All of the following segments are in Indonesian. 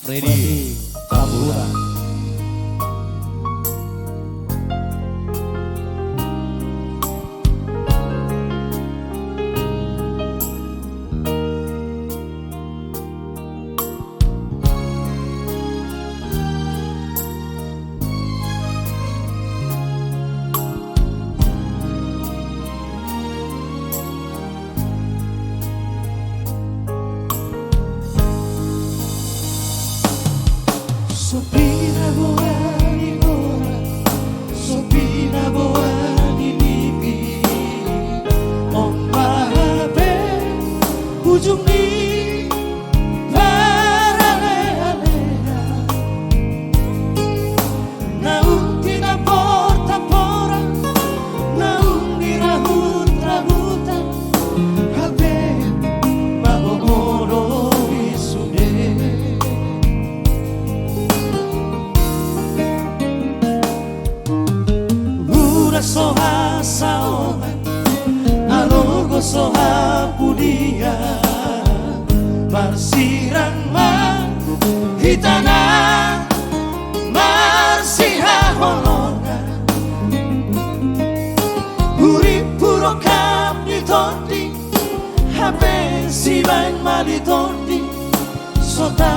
Freddy Tambura. Sopina boani ora, sopina boani libi. Om mahabe ujung ni paralea. Naung tina porta pora, naung di rahut rahutan. Habe mabomoro isude. Soha saoma, alogo soha pudia, marsiran ma hitana, marsiha holonga, uri puro kam ni tondi, habe sivan mali tondi, sota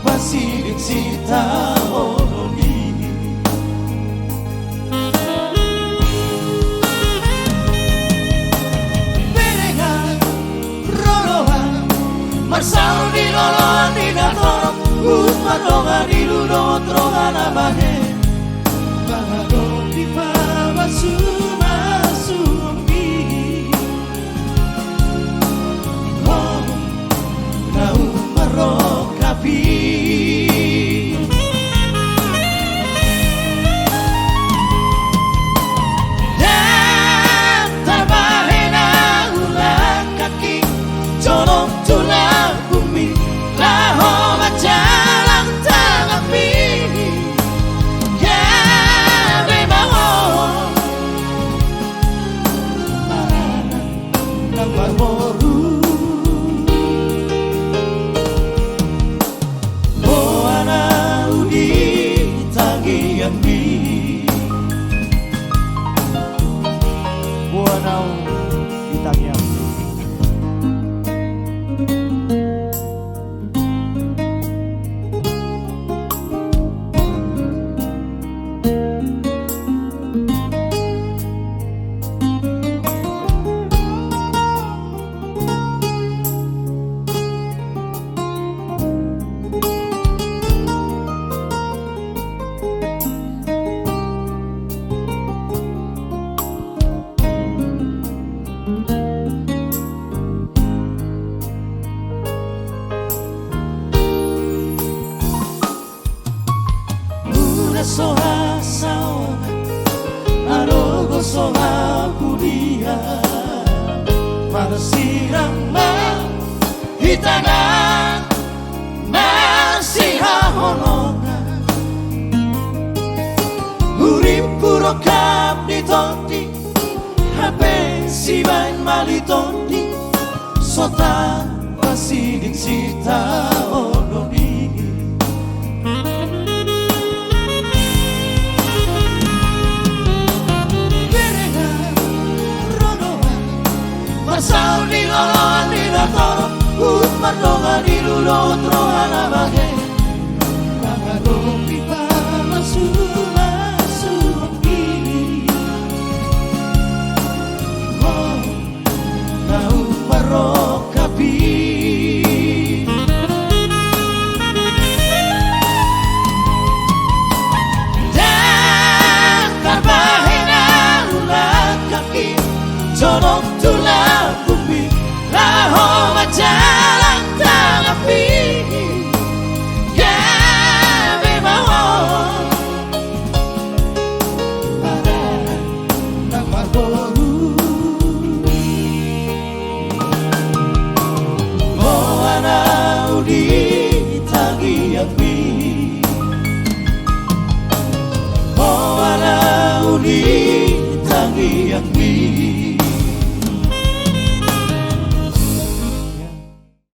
basirik sita holoni. Marsau di lolo di datoro, matonga di ludo trogana bahe, bahado di pabasu masumi, oh nau marokapi. Dan tabahena ulang kaki, jorong tulang. Buanau Itangya. Soha saoma, arogo soha pudia, marsirang ma hitana, marsiha holonga, urim puro kap ni tondi, habe sivan mali tondi, sota basidik sita holoni. Marsau di lolo di datoro, matonga di ludo trogana bahe.